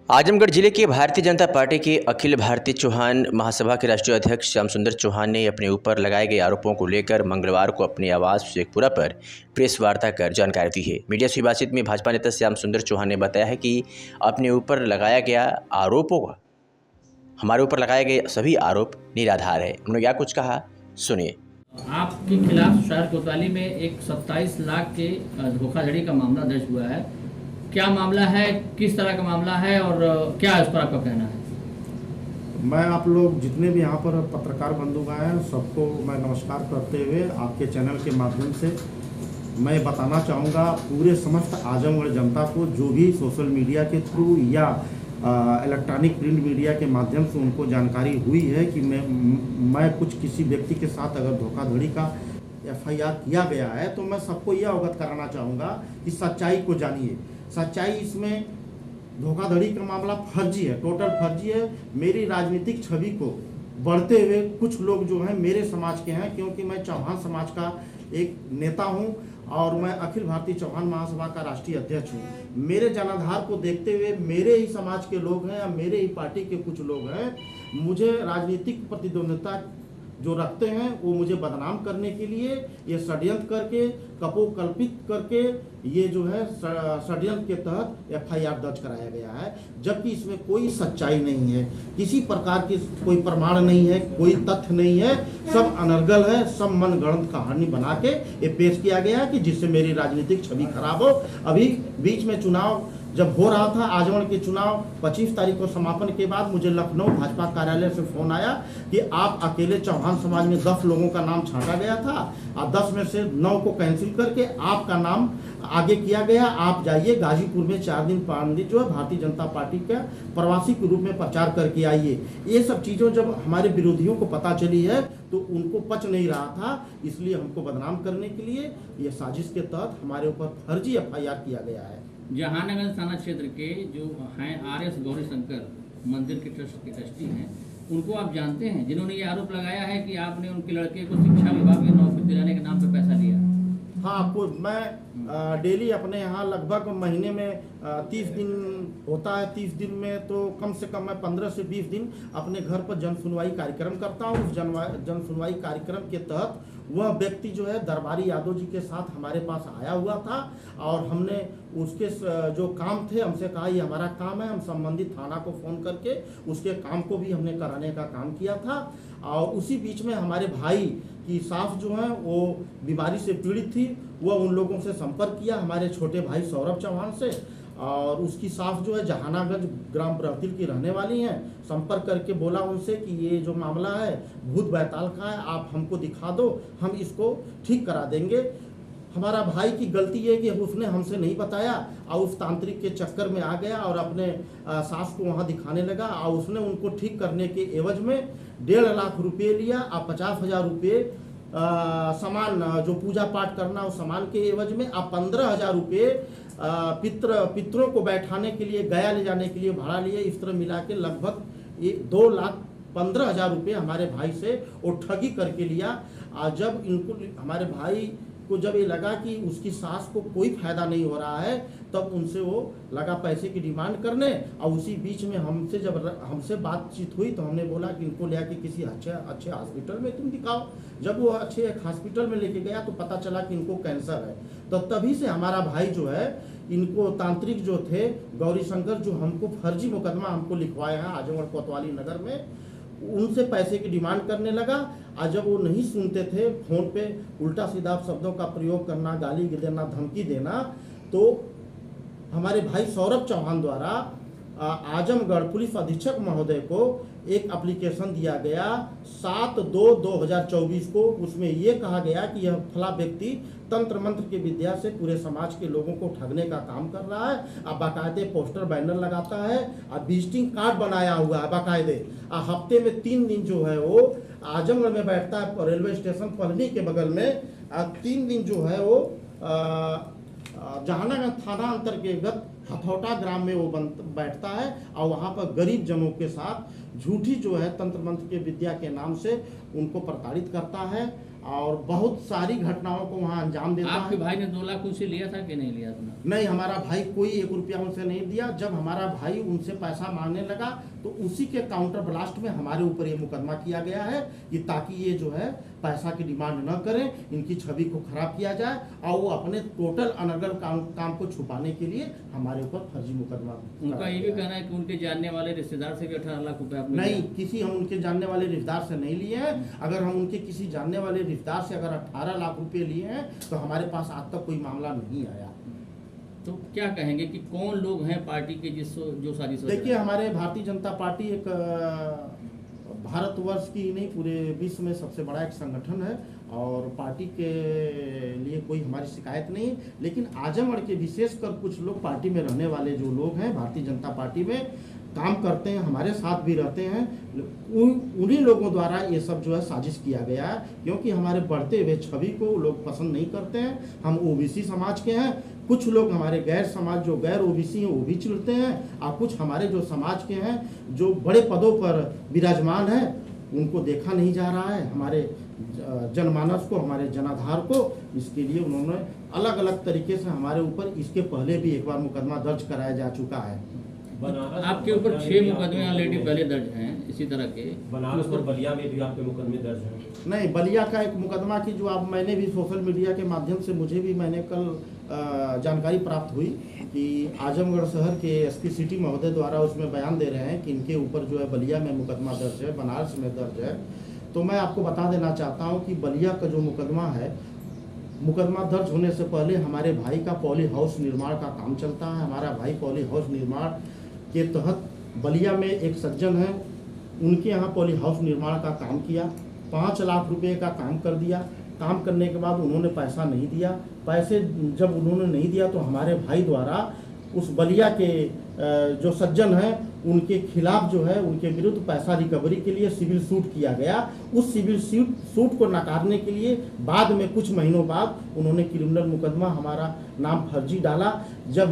आजमगढ़ जिले के भारतीय जनता पार्टी के अखिल भारतीय चौहान महासभा के राष्ट्रीय अध्यक्ष श्याम सुंदर चौहान ने अपने ऊपर लगाए गए आरोपों को लेकर मंगलवार को अपने आवास शेखपुरा पर प्रेस वार्ता कर जानकारी दी है। मीडिया से बातचीत में भाजपा नेता श्याम सुंदर चौहान ने बताया है कि अपने ऊपर लगाया गया आरोपों का हमारे ऊपर लगाए गए सभी आरोप निराधार है। उन्होंने क्या कुछ कहा, सुनिए। आपके खिलाफ शहर कोतवाली में एक 27 लाख के धोखाधड़ी का मामला दर्ज हुआ है। क्या मामला है, किस तरह का मामला है और क्या इस पर आपका कहना है? मैं आप लोग जितने भी यहाँ पर पत्रकार बंधुगण हैं सबको मैं नमस्कार करते हुए आपके चैनल के माध्यम से मैं बताना चाहूँगा पूरे समस्त आजमगढ़ जनता को, जो भी सोशल मीडिया के थ्रू या इलेक्ट्रॉनिक प्रिंट मीडिया के माध्यम से उनको जानकारी हुई है कि मैं कुछ किसी व्यक्ति के साथ अगर धोखाधड़ी का FIR किया गया है तो मैं सबको यह अवगत कराना चाहूँगा कि सच्चाई को जानिए। सच्चाई इसमें धोखाधड़ी का मामला फर्जी है, टोटल फर्जी है। मेरी राजनीतिक छवि को बढ़ते हुए कुछ लोग जो हैं मेरे समाज के हैं, क्योंकि मैं चौहान समाज का एक नेता हूं और मैं अखिल भारतीय चौहान महासभा का राष्ट्रीय अध्यक्ष हूं। मेरे जनाधार को देखते हुए मेरे ही समाज के लोग हैं या मेरे ही पार्टी के कुछ लोग हैं, मुझे राजनीतिक प्रतिद्वंद्विता जो रखते हैं वो मुझे बदनाम करने के लिए ये षड्यंत्र करके कपोकल्पित करके ये जो है षड्यंत्र के तहत FIR दर्ज कराया गया है, जबकि इसमें कोई सच्चाई नहीं है, किसी प्रकार की कोई प्रमाण नहीं है, कोई तथ्य नहीं है, सब अनर्गल है, सब मनगढ़ंत कहानी बना के ये पेश किया गया है कि जिससे मेरी राजनीतिक छवि खराब हो। अभी बीच में चुनाव जब हो रहा था, आजमगढ़ के चुनाव 25 तारीख को समापन के बाद मुझे लखनऊ भाजपा कार्यालय से फोन आया कि आप अकेले चौहान समाज में 10 लोगों का नाम छांटा गया था और 10 में से 9 को कैंसिल करके आपका नाम आगे किया गया। आप जाइए गाजीपुर में 4 दिन 5 दिन जो है भारतीय जनता पार्टी का प्रवासी के रूप में प्रचार करके आइए। ये सब चीज़ों जब हमारे विरोधियों को पता चली है तो उनको पच नहीं रहा था, इसलिए हमको बदनाम करने के लिए ये साजिश के तहत हमारे ऊपर फर्जी FIR किया गया है। जहानागंज थाना क्षेत्र के जो हैं RS गौरीशंकर मंदिर के ट्रस्टी हैं, उनको आप जानते हैं, जिन्होंने ये आरोप लगाया है कि आपने उनके लड़के को शिक्षा विभाग में नौकरी दिलाने के नाम पर पैसा लिया? हाँ, आपको मैं डेली अपने यहाँ लगभग महीने में 30 दिन होता है। 30 दिन में तो कम से कम मैं 15 से 20 दिन अपने घर पर जन सुनवाई कार्यक्रम करता हूँ। उस जन सुनवाई कार्यक्रम के तहत वह व्यक्ति जो है दरबारी यादव जी के साथ हमारे पास आया हुआ था और हमने उसके जो काम थे हमसे कहा ये हमारा काम है, हम संबंधित थाना को फ़ोन करके उसके काम को भी हमने कराने का काम किया था। और उसी बीच में हमारे भाई की सास जो है वो बीमारी से पीड़ित थी, वह उन लोगों से संपर्क किया, हमारे छोटे भाई सौरभ चौहान से, और उसकी सास जो है जहानागंज ग्राम बरहतिल की रहने वाली हैं। संपर्क करके बोला उनसे कि ये जो मामला है भूत बैताल का है, आप हमको दिखा दो, हम इसको ठीक करा देंगे। हमारा भाई की गलती है कि उसने हमसे नहीं बताया और उस तांत्रिक के चक्कर में आ गया और अपने सास को वहाँ दिखाने लगा और उसने उनको ठीक करने के एवज में 1.5 लाख रुपये लिया और 50,000 रुपये सामान जो पूजा पाठ करना उस सामान के एवज में, और 15,000 रुपये पितरों को बैठाने के लिए गया ले जाने के लिए भाड़ा लिए। इस तरह मिला के लगभग 2,15,000 रुपये हमारे भाई से वो ठगी करके लिया। और जब इनको हमारे भाई को जब ये लगा कि उसकी सास को कोई फायदा नहीं हो रहा है, तब उनसे वो लगा पैसे की डिमांड करने। और उसी बीच में हमसे बातचीत हुई तो हमने बोला कि इनको ले आके किसी अच्छे हॉस्पिटल में तुम दिखाओ। जब वो अच्छे हॉस्पिटल में लेके गया तो पता चला कि इनको कैंसर है। तो तभी से हमारा भाई जो है, इनको तांत्रिक जो थे गौरीशंकर, जो हमको फर्जी मुकदमा हमको लिखवाए हैं आजमगढ़ कोतवाली नगर में, उनसे पैसे की डिमांड करने लगा। और जब वो नहीं सुनते थे, फोन पे उल्टा सीधा शब्दों का प्रयोग करना, गाली देना, धमकी देना, तो हमारे भाई सौरभ चौहान द्वारा आजमगढ़ पुलिस अधीक्षक महोदय को एक एप्लीकेशन दिया गया 7/2/2024 को। उसमें ये कहा गया कि यह फला व्यक्ति तंत्र मंत्र की विद्या से पूरे समाज के लोगों को ठगने का काम कर रहा है। अब बाकायदे पोस्टर बैनर लगाता है और विजिटिंग कार्ड बनाया हुआ है बाकायदे। हफ्ते में 3 दिन जो है वो आजमगढ़ में बैठता है, रेलवे स्टेशन पलनी के बगल में। 3 दिन जो है वो जहानागंज थाना अंतर्गत हथौटा ग्राम में वो बैठता है और वहाँ पर गरीब जनों के साथ झूठी जो है तंत्र मंत्र के विद्या के नाम से उनको प्रताड़ित करता है और बहुत सारी घटनाओं को वहाँ अंजाम देता आपके है। भाई ने 2 लाख उनसे लिया था कि नहीं लिया अपना? नहीं, हमारा भाई कोई 1 रुपया उनसे नहीं दिया। जब हमारा भाई उनसे पैसा मांगने लगा तो उसी के काउंटर ब्लास्ट में हमारे ऊपर ये मुकदमा किया गया है कि ताकि ये जो है पैसा की डिमांड न करें, इनकी छवि को खराब किया जाए और वो अपने टोटल अनर्गल काम को छुपाने के लिए हमारे ऊपर फर्जी मुकदमा उनका ये भी कहना है कि उनके जानने वाले रिश्तेदार से भी 18 लाख रुपए आपने नहीं, लिया। किसी हम उनके जानने वाले रिश्तेदार से नहीं लिए हैं। अगर हम उनके किसी जानने वाले रिश्तेदार से अगर 18 लाख रुपए लिए हैं तो हमारे पास आज तक कोई मामला नहीं आया। तो क्या कहेंगे कि कौन लोग हैं पार्टी के जो साजिश रच रहे देखिए, हैं? हमारे भारतीय जनता पार्टी एक भारतवर्ष की नहीं पूरे विश्व में सबसे बड़ा एक संगठन है और पार्टी के लिए कोई हमारी शिकायत नहीं है। लेकिन आजमगढ़ के विशेषकर कुछ लोग पार्टी में रहने वाले जो लोग हैं भारतीय जनता पार्टी में काम करते हैं, हमारे साथ भी रहते हैं, उन्हीं लोगों द्वारा ये सब जो है साजिश किया गया है। क्योंकि हमारे बढ़ते हुए छवि को लोग पसंद नहीं करते हैं। हम ओबीसी समाज के हैं, कुछ लोग हमारे गैर समाज जो गैर ओबीसी हैं वो भी चिढ़ते हैं और कुछ हमारे जो समाज के हैं जो बड़े पदों पर विराजमान हैं उनको देखा नहीं जा रहा है, हमारे जनमानस को, हमारे जनाधार को। इसके लिए उन्होंने अलग अलग तरीके से हमारे ऊपर इसके पहले भी एक बार मुकदमा दर्ज कराया जा चुका है। आपके ऊपर 6 मुकदमे ऑलरेडी पहले दर्ज हैं इसी तरह के। बनारस और बलिया में भी आपके मुकदमे दर्ज हैं। नहीं, बलिया का एक मुकदमा की जो आप मैंने भी सोशल मीडिया के माध्यम से मुझे भी मैंने कल जानकारी प्राप्त हुई कि आजमगढ़ शहर के एसपी सिटी महोदय द्वारा उसमें बयान दे रहे हैं कि इनके ऊपर जो है बलिया में मुकदमा दर्ज है, बनारस में दर्ज है। तो मैं आपको बता देना चाहता हूं कि बलिया का जो मुकदमा है, मुकदमा दर्ज होने से पहले हमारे भाई का पॉली हाउस निर्माण का काम चलता है। हमारा भाई पॉली हाउस निर्माण के तहत बलिया में एक सज्जन हैं, उनके यहाँ पॉली हाउस निर्माण का काम किया, 5 लाख रुपए का काम कर दिया। काम करने के बाद उन्होंने पैसा नहीं दिया। पैसे जब उन्होंने नहीं दिया तो हमारे भाई द्वारा उस बलिया के जो सज्जन हैं उनके खिलाफ जो है उनके विरुद्ध पैसा रिकवरी के लिए सिविल सूट किया गया। उस सिविल सूट को नकारने के लिए बाद में कुछ महीनों बाद उन्होंने क्रिमिनल मुकदमा हमारा नाम फर्जी डाला। जब